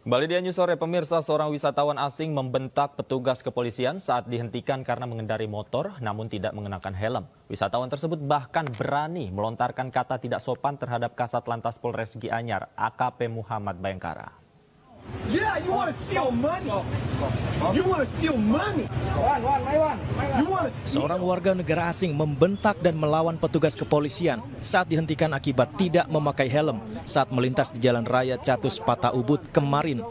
Kembali di News Sore, pemirsa, seorang wisatawan asing membentak petugas kepolisian saat dihentikan karena mengendari motor namun tidak mengenakan helm. Wisatawan tersebut bahkan berani melontarkan kata tidak sopan terhadap Kasat Lantas Polres Gianyar, AKP Muhammad Bayangkara. Yeah, you want to steal money. You want to steal money. Seorang warga negara asing membentak dan melawan petugas kepolisian saat dihentikan akibat tidak memakai helm saat melintas di Jalan Raya Catus Pata Ubud kemarin.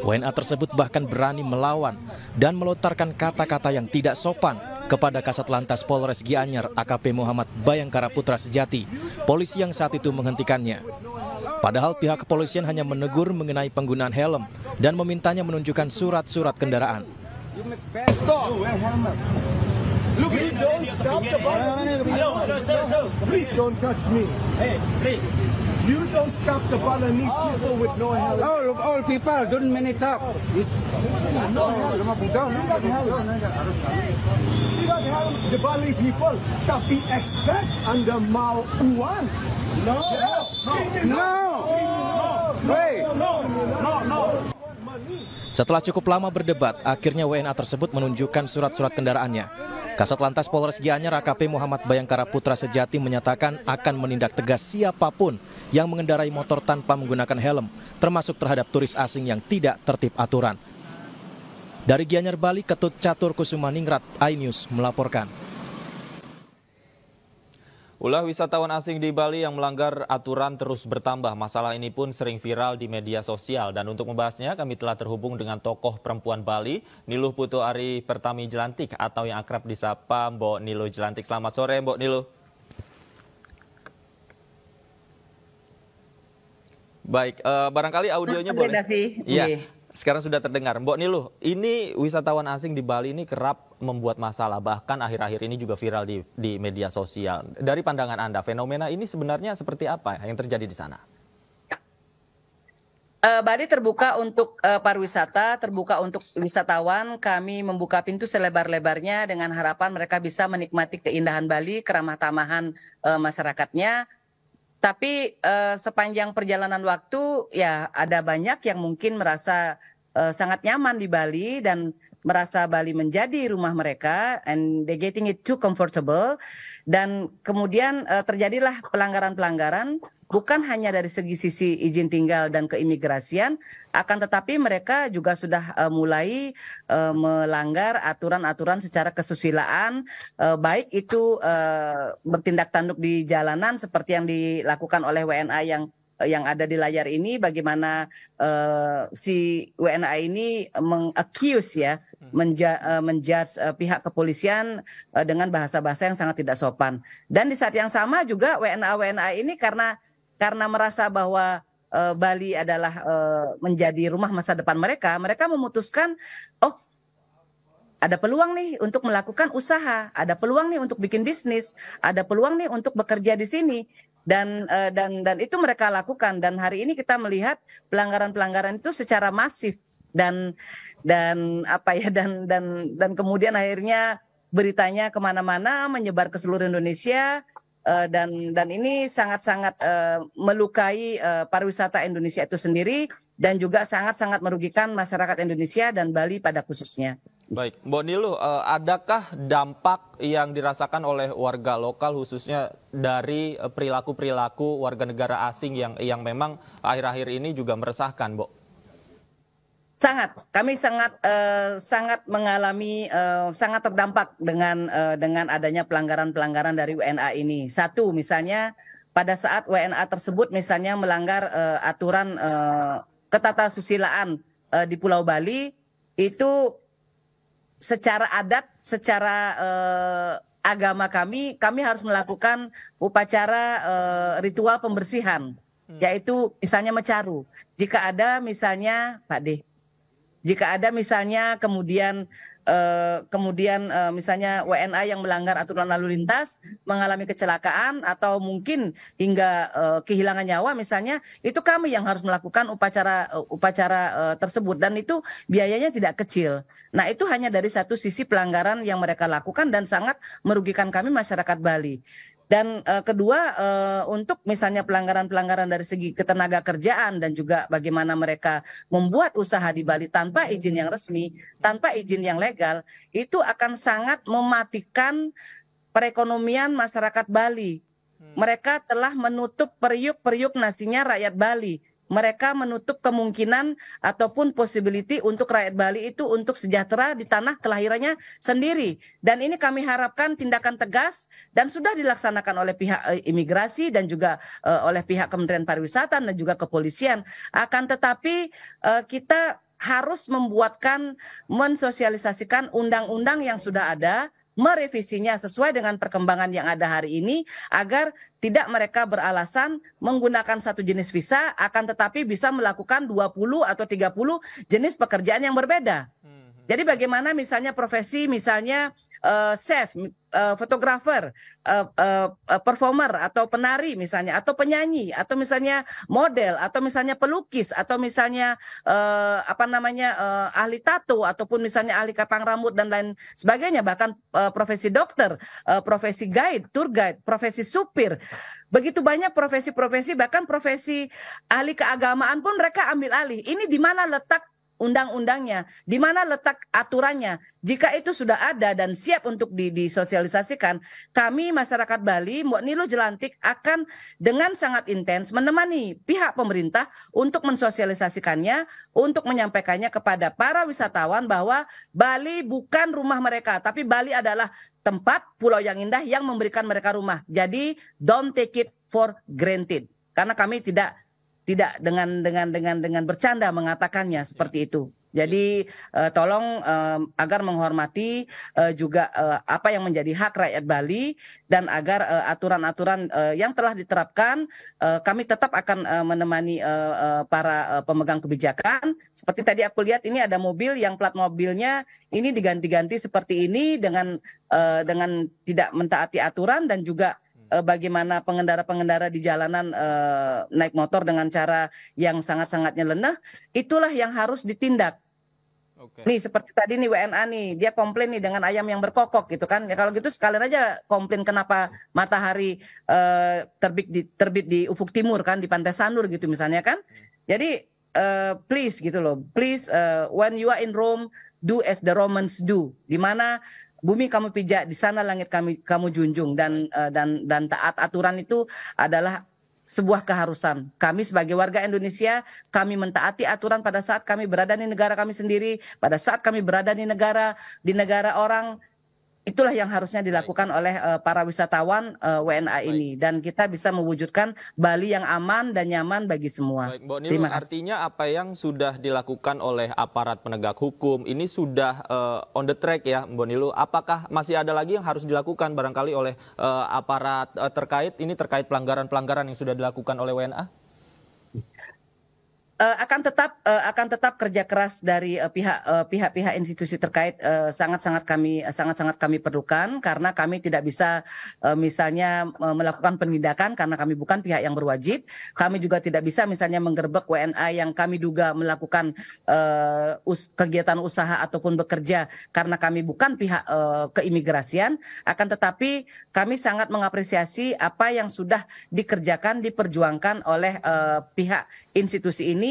WNA tersebut bahkan berani melawan dan melontarkan kata-kata yang tidak sopan kepada Kasat Lantas Polres Gianyar, AKP Muhammad Bayangkara Putra Sejati, polisi yang saat itu menghentikannya. Padahal pihak kepolisian hanya menegur mengenai penggunaan helm dan memintanya menunjukkan surat-surat kendaraan. Please don't touch me. Hey, please. You don't stop the Balinese people with no helm. All people don't many talk. No helm. You got helm. You got helm. The Bali people tapi expect under mau uang. No. Setelah cukup lama berdebat, akhirnya WNA tersebut menunjukkan surat-surat kendaraannya. Kasat Lantas Polres Gianyar, AKP Muhammad Bayangkara Putra Sejati menyatakan akan menindak tegas siapapun yang mengendarai motor tanpa menggunakan helm, termasuk terhadap turis asing yang tidak tertib aturan. Dari Gianyar, Bali, Ketut Catur Kusumaningrat, iNews melaporkan. Ulah wisatawan asing di Bali yang melanggar aturan terus bertambah. Masalah ini pun sering viral di media sosial. Dan untuk membahasnya, kami telah terhubung dengan tokoh perempuan Bali, Niluh Putu Ari Pertami Jelantik, atau yang akrab disapa Mbok Niluh Jelantik. Selamat sore, Mbok Niluh. Baik, barangkali audionya boleh. Iya. Sekarang sudah terdengar. Mbok Niluh, ini wisatawan asing di Bali ini kerap membuat masalah, bahkan akhir-akhir ini juga viral di media sosial. Dari pandangan Anda, fenomena ini sebenarnya seperti apa yang terjadi di sana? Bali terbuka untuk pariwisata, terbuka untuk wisatawan. Kami membuka pintu selebar-lebarnya dengan harapan mereka bisa menikmati keindahan Bali, keramah tamahan masyarakatnya. Tapi sepanjang perjalanan waktu ya ada banyak yang mungkin merasa sangat nyaman di Bali dan merasa Bali menjadi rumah mereka, and they getting it too comfortable. Dan kemudian terjadilah pelanggaran-pelanggaran bukan hanya dari sisi izin tinggal dan keimigrasian, akan tetapi mereka juga sudah mulai melanggar aturan-aturan secara kesusilaan, baik itu bertindak tanduk di jalanan seperti yang dilakukan oleh WNA yang ada di layar ini, bagaimana si WNA ini mengaccuse ya, menjudge pihak kepolisian dengan bahasa-bahasa yang sangat tidak sopan. Dan di saat yang sama juga WNA ini karena merasa bahwa Bali adalah menjadi rumah masa depan mereka memutuskan, oh ada peluang nih untuk melakukan usaha, ada peluang nih untuk bikin bisnis, ada peluang nih untuk bekerja di sini. Dan itu mereka lakukan, dan hari ini kita melihat pelanggaran-pelanggaran itu secara masif dan kemudian akhirnya beritanya kemana-mana, menyebar ke seluruh Indonesia, dan ini sangat-sangat melukai pariwisata Indonesia itu sendiri dan juga sangat-sangat merugikan masyarakat Indonesia dan Bali pada khususnya. Baik, Mbok Niluh, adakah dampak yang dirasakan oleh warga lokal khususnya dari perilaku-perilaku warga negara asing yang memang akhir-akhir ini juga meresahkan, Mbok? Kami sangat mengalami, sangat terdampak dengan adanya pelanggaran-pelanggaran dari WNA ini. Satu, misalnya pada saat WNA tersebut misalnya melanggar aturan ketatasusilaan di Pulau Bali, itu secara adat, secara agama kami harus melakukan upacara ritual pembersihan, yaitu misalnya mecaru. Jika ada misalnya, Pak D, kemudian misalnya WNA yang melanggar aturan lalu lintas, mengalami kecelakaan atau mungkin hingga kehilangan nyawa misalnya, itu kami yang harus melakukan upacara tersebut, dan itu biayanya tidak kecil. Nah, itu hanya dari satu sisi pelanggaran yang mereka lakukan dan sangat merugikan kami masyarakat Bali. Dan kedua, untuk misalnya pelanggaran-pelanggaran dari segi ketenaga kerjaan dan juga bagaimana mereka membuat usaha di Bali tanpa izin yang resmi, tanpa izin yang legal, itu akan sangat mematikan perekonomian masyarakat Bali. Mereka telah menutup periuk-periuk nasinya rakyat Bali. Mereka menutup kemungkinan ataupun possibility untuk rakyat Bali itu untuk sejahtera di tanah kelahirannya sendiri. Dan ini kami harapkan tindakan tegas dan sudah dilaksanakan oleh pihak imigrasi dan juga oleh pihak Kementerian Pariwisata dan juga kepolisian. Akan tetapi kita harus mensosialisasikan undang-undang yang sudah ada, merevisinya sesuai dengan perkembangan yang ada hari ini agar tidak mereka beralasan menggunakan satu jenis visa akan tetapi bisa melakukan 20 atau 30 jenis pekerjaan yang berbeda. Jadi bagaimana misalnya profesi misalnya chef, fotografer, performer atau penari misalnya, atau penyanyi, atau misalnya model, atau misalnya pelukis, atau misalnya ahli tato, ataupun misalnya ahli kapang rambut dan lain sebagainya, bahkan profesi dokter, profesi guide, tour guide, profesi supir. Begitu banyak profesi-profesi, bahkan profesi ahli keagamaan pun mereka ambil alih. Ini di mana letak undang-undangnya, di mana letak aturannya? Jika itu sudah ada dan siap untuk disosialisasikan, kami masyarakat Bali, Mbok Nilo Jelantik akan dengan sangat intens menemani pihak pemerintah untuk mensosialisasikannya, untuk menyampaikannya kepada para wisatawan bahwa Bali bukan rumah mereka, tapi Bali adalah tempat pulau yang indah yang memberikan mereka rumah. Jadi don't take it for granted. Karena kami tidak dengan bercanda mengatakannya seperti itu. Jadi tolong agar menghormati juga apa yang menjadi hak rakyat Bali dan agar aturan-aturan yang telah diterapkan kami tetap akan menemani para pemegang kebijakan. Seperti tadi aku lihat ini ada mobil yang plat mobilnya ini diganti-ganti seperti ini dengan tidak mentaati aturan dan juga bagaimana pengendara-pengendara di jalanan naik motor dengan cara yang sangat-sangat nyeleneh, itulah yang harus ditindak. Nih seperti tadi nih WNA nih, dia komplain nih dengan ayam yang berkokok gitu kan. Ya kalau gitu sekalian aja komplain kenapa matahari terbit di ufuk timur kan, di Pantai Sanur gitu misalnya kan. Jadi please gitu loh, please when you are in Rome, do as the Romans do. Di mana bumi kamu pijak, di sana langit kamu junjung, dan taat aturan itu adalah sebuah keharusan. Kami sebagai warga Indonesia, kami mentaati aturan pada saat kami berada di negara kami sendiri, pada saat kami berada di negara orang. Itulah yang harusnya dilakukan oleh para wisatawan WNA ini, dan kita bisa mewujudkan Bali yang aman dan nyaman bagi semua. Baik, Mbok Nilo, artinya apa yang sudah dilakukan oleh aparat penegak hukum ini sudah on the track ya, Mbok Nilo. Apakah masih ada lagi yang harus dilakukan barangkali oleh aparat terkait pelanggaran-pelanggaran yang sudah dilakukan oleh WNA? Akan tetap kerja keras dari pihak-pihak institusi terkait sangat-sangat kami perlukan, karena kami tidak bisa misalnya melakukan penindakan karena kami bukan pihak yang berwajib. Kami juga tidak bisa misalnya menggerbek WNA yang kami duga melakukan kegiatan usaha ataupun bekerja karena kami bukan pihak keimigrasian. Akan tetapi kami sangat mengapresiasi apa yang sudah dikerjakan, diperjuangkan oleh pihak institusi ini.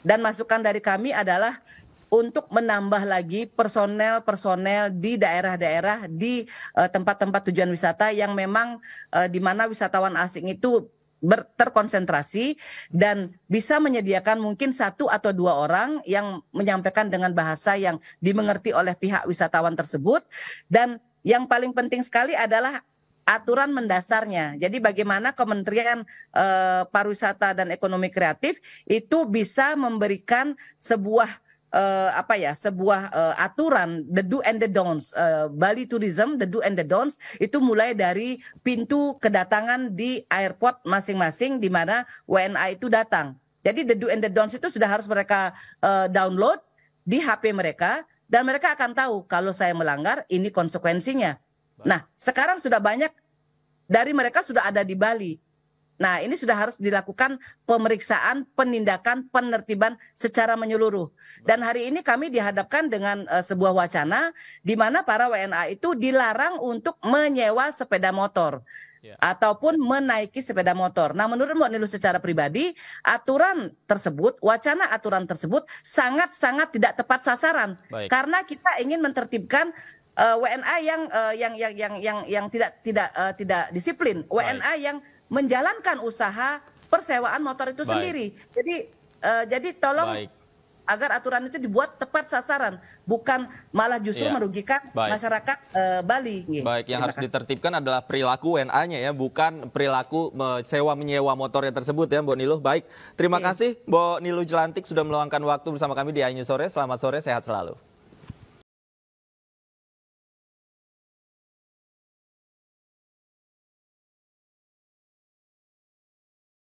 Dan masukan dari kami adalah untuk menambah lagi personel di daerah-daerah, di tempat-tempat tujuan wisata yang memang di mana wisatawan asing itu terkonsentrasi dan bisa menyediakan mungkin 1 atau 2 orang yang menyampaikan dengan bahasa yang dimengerti oleh pihak wisatawan tersebut. Dan yang paling penting sekali adalah aturan mendasarnya. Jadi bagaimana Kementerian Pariwisata dan Ekonomi Kreatif itu bisa memberikan sebuah aturan, the do and the don'ts. Bali Tourism, the do and the don'ts itu mulai dari pintu kedatangan di airport masing-masing di mana WNA itu datang. Jadi the do and the don'ts itu sudah harus mereka download di HP mereka, dan mereka akan tahu kalau saya melanggar ini konsekuensinya. Nah, sekarang sudah banyak dari mereka sudah ada di Bali. Nah, ini sudah harus dilakukan pemeriksaan, penindakan, penertiban secara menyeluruh. Dan hari ini kami dihadapkan dengan sebuah wacana di mana para WNA itu dilarang untuk menyewa sepeda motor. ataupun menaiki sepeda motor. Nah, menurut Mbak Niluh secara pribadi, wacana aturan tersebut sangat-sangat tidak tepat sasaran. Karena kita ingin menertibkan WNA yang tidak disiplin, WNA yang menjalankan usaha persewaan motor itu sendiri. Jadi tolong agar aturan itu dibuat tepat sasaran, bukan malah justru merugikan masyarakat Bali. Baik, yang harus ditertibkan adalah perilaku WNA-nya ya, bukan perilaku sewa-menyewa motornya tersebut ya, Mbak Niluh. Baik, terima kasih Mbak Niluh Jelantik sudah meluangkan waktu bersama kami di iNews Sore. Selamat sore, sehat selalu.